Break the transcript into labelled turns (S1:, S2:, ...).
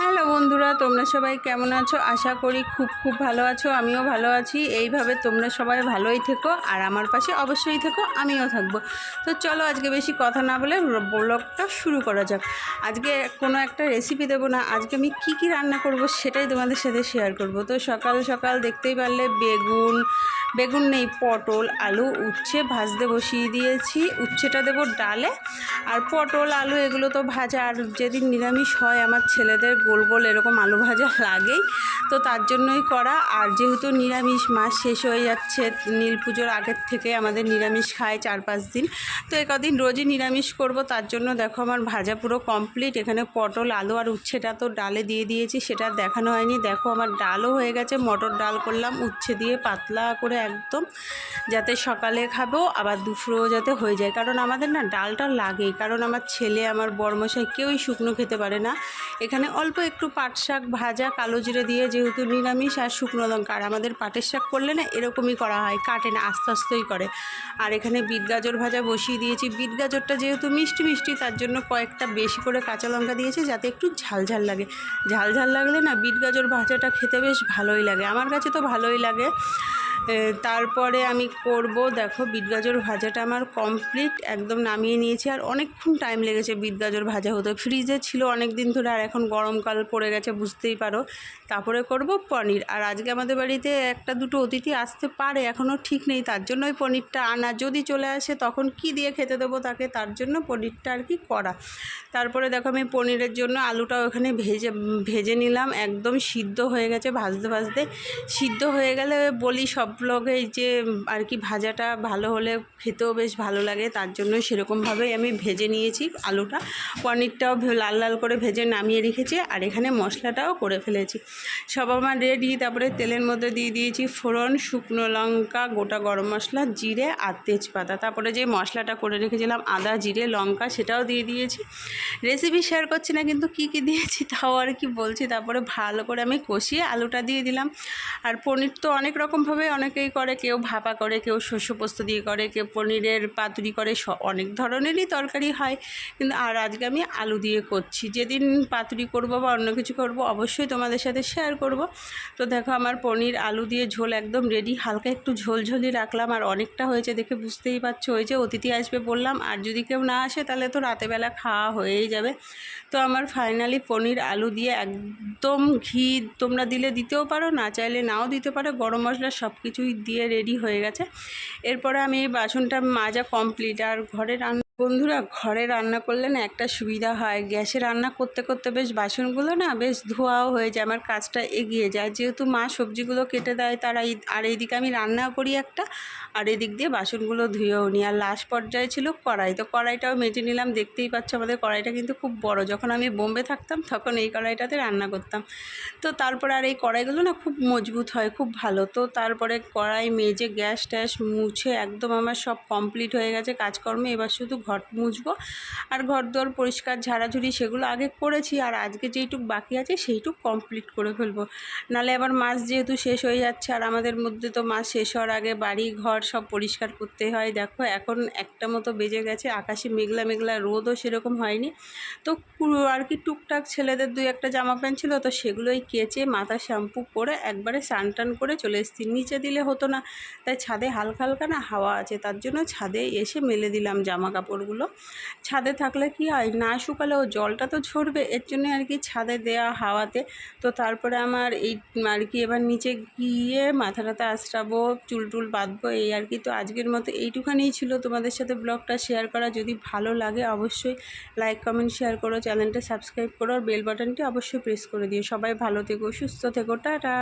S1: Hello বন্ধুরা, তোমরা সবাই কেমন আছো? আশা করি খুব ভালো আছো। আমিও ভালো আছি। এইভাবে তোমরা সবাই ভালোই থেকো আর আমার পাশে অবশ্যই থেকো, আমিও থাকবো। তো চলো আজকে বেশি কথা না বলে ব্লগটা শুরু করা যাক। আজকে কোনো একটা রেসিপি দেবো না, আজকে আমি কি রান্না করব সেটাই তোমাদের সাথে শেয়ার করব। তো সকাল সকাল দেখতেই পারলে বেগুন নেই, পটল আলু উচ্ছে ভাজতে বসিয়ে দিয়েছি। উচ্ছেটা দেবো ডালে, আর পটল আলু এগুলো তো ভাজা। আর যেদিন নিরামিষ হয় আমার ছেলেদের গোল গোল এরকম আলু ভাজা লাগেই, তো তার জন্যই করা। আর যেহেতু নিরামিষ মাস শেষ হয়ে যাচ্ছে, নীল পুজোর আগের থেকে আমাদের নিরামিষ খায় 4-5 দিন, তো কদিন রোজই নিরামিষ করব। তার জন্য দেখো আমার ভাজা পুরো কমপ্লিট। এখানে পটল আলু আর উচ্ছেটা তো ডালে দিয়ে দিয়েছি, সেটা দেখানো হয়নি। দেখো আমার ডালও হয়ে গেছে, মটর ডাল করলাম উচ্ছে দিয়ে পাতলা করে একদম, যাতে সকালে খাবো আবার দুপুরেও যাতে হয়ে যায়। কারণ আমাদের না ডালটা লাগেই, কারণ আমার ছেলে আমার বড়মশাই কেউই শুকনো খেতে পারে না। এখানে অল্প একটু পাট শাক ভাজা কালো জিরে দিয়ে, যেহেতু নিরামিষ, আর শুকনো লঙ্কা। আর আমাদের পাটের শাক করলে না এরকমই করা হয়, কাটে না, আস্তে আস্তেই করে। আর এখানে বিট গাজর ভাজা বসিয়ে দিয়েছি। বিট গাজরটা যেহেতু মিষ্টি মিষ্টি, তার জন্য কয়েকটা বেশি করে কাঁচা লঙ্কা দিয়েছি, যাতে একটু ঝাল লাগে। ঝাল লাগলে না বিট গাজর ভাজাটা খেতে বেশ ভালোই লাগে, আমার কাছে তো ভালোই লাগে। তারপরে আমি করব, দেখো বিট গাজর ভাজাটা আমার কমপ্লিট, একদম নামিয়ে নিয়েছি। আর অনেকক্ষণ টাইম লেগেছে বিট গাজর ভাজা হতে, ফ্রিজে ছিল অনেক দিন ধরে, আর এখন গরমকাল পড়ে গেছে বুঝতেই পারো। তারপরে করব পনির। আর আজকে আমাদের বাড়িতে একটা দুটো অতিথি আসতে পারে, এখনও ঠিক নেই, তার জন্য ওই পনিরটা আনা। যদি চলে আসে তখন কি দিয়ে খেতে দেবো তাকে, তার জন্য পনিরটা আর কি করা। তারপরে দেখো আমি পনিরের জন্য আলুটাও এখানে ভেজে নিলাম, একদম সিদ্ধ হয়ে গেছে। ভাজতে সিদ্ধ হয়ে গেলে বলি সব ব্লগে যে আর কি ভাজাটা ভালো হলে খেতেও বেশ ভালো লাগে, তার জন্য সেরকমভাবেই আমি ভেজে নিয়েছি আলুটা। পনিরটাও লাল লাল করে ভেজে নামিয়ে রেখেছি, আর এখানে মশলাটাও করে ফেলেছি। সব আমার রেডি। তারপরে তেলের মধ্যে দিয়ে দিয়েছি ফোড়ন, শুকনো লঙ্কা, গোটা গরম মশলা, জিরে আর তেজপাতা। তারপরে যে মশলাটা করে রেখেছিলাম আদা জিরে লঙ্কা, সেটাও দিয়ে দিয়েছি। রেসিপি শেয়ার করছি না, কিন্তু কি দিয়েছি তাও আর কি বলছি। তারপরে ভালো করে আমি কষিয়ে আলুটা দিয়ে দিলাম। আর পনির তো অনেক রকমভাবে অনেকেই করে, কেউ ভাপা করে, কেউ শস্য পোস্ত দিয়ে করে, কেউ পনিরের পাতুরি করে, অনেক ধরনেরই তরকারি হয়। কিন্তু আর আজকে আমি আলু দিয়ে করছি। যেদিন পাতুরি করব বা অন্য কিছু করব অবশ্যই তোমাদের সাথে শেয়ার করব। তো দেখো আমার পনির আলু দিয়ে ঝোল একদম রেডি। হালকা একটু ঝোলঝোলি রাখলাম, আর অনেকটা হয়েছে দেখে বুঝতেই পারছো। ওই যে অতিথি আসবে বললাম, আর যদি কেউ না আসে তাহলে তো রাতেবেলা খাওয়া হয়েই যাবে। তো আমার ফাইনালি পনির আলু দিয়ে একদম ঘি তোমরা দিলে দিতেও পারো, না চাইলে নাও দিতে পারো, গরম মশলা সব কিছুই দিয়ে রেডি হয়ে গেছে। এরপরে আমি এই বাসনটা মাজা কমপ্লিট। আর বন্ধুরা, ঘরে রান্না করলে না একটা সুবিধা হয়, গ্যাসে রান্না করতে করতে বেশ বাসনগুলো না বেশ ধোয়াও হয়ে যায়, আমার কাজটা এগিয়ে যায়। যেহেতু মা সবজিগুলো কেটে দেয় আর এইদিকে আমি রান্নাও করি একটা, আর এদিক দিয়ে বাসনগুলো ধুয়েও নিই। আর লাস্ট পর্যায়ে ছিল কড়াই, তো কড়াইটাও মেজে নিলাম। দেখতেই পাচ্ছ আমাদের কড়াইটা কিন্তু খুব বড়। যখন আমি বোম্বে থাকতাম তখন এই কড়াইটাতে রান্না করতাম। তো তারপরে আর এই কড়াইগুলো না খুব মজবুত হয়, খুব ভালো। তো তারপরে কড়াই মেজে গ্যাস ট্যাস মুছে একদম আমার সব কমপ্লিট হয়ে গেছে কাজকর্ম। এবার শুধু ঘর মুছবো, আর ঘর দোর পরিষ্কার ঝাড়াঝুড়ি সেগুলো আগে করেছি, আর আজকে যেইটুক বাকি আছে সেইটুক কমপ্লিট করে ফেলবো। নাহলে আবার মাস যেহেতু শেষ হয়ে যাচ্ছে, আর আমাদের মধ্যে তো মাস শেষ হওয়ার আগে বাড়ি ঘর সব পরিষ্কার করতে হয়। দেখো এখন একটা মতো বেজে গেছে, আকাশে মেঘলা মেঘলা, রোদও সেরকম হয়নি। তো আর কি টুকটাক ছেলেদের 2-1টা জামা প্যান্ট ছিল, তো সেগুলোই কেচে মাথা শ্যাম্পু করে একবারে স্নান টান করে চলে এসেছি। নিচে দিলে হতো না, তাই ছাদে হালকা হালকা না হাওয়া আছে, তার জন্য ছাদে এসে মেলে দিলাম জামা কাপড়গুলো। ছাদে থাকলে কি হয়, না শুকালেও জলটা তো ঝরবে, এর জন্য আর কি ছাদে দেওয়া হাওয়াতে। তো তারপরে আমার এই আর কি এবার নিচে গিয়ে মাথা টাথা আঁচড়াবো, চুল টুল বাঁধবো, এই আর কি। তো আজকের মতো এইটুখানিই ছিল তোমাদের সাথে ব্লগটা শেয়ার করা। যদি ভালো লাগে অবশ্যই লাইক কমেন্ট শেয়ার করো, চ্যানেলটা সাবস্ক্রাইব করো, আর বেল বাটনটি অবশ্যই প্রেস করে দিও। সবাই ভালো থেকো, সুস্থ থেকো, টাটা।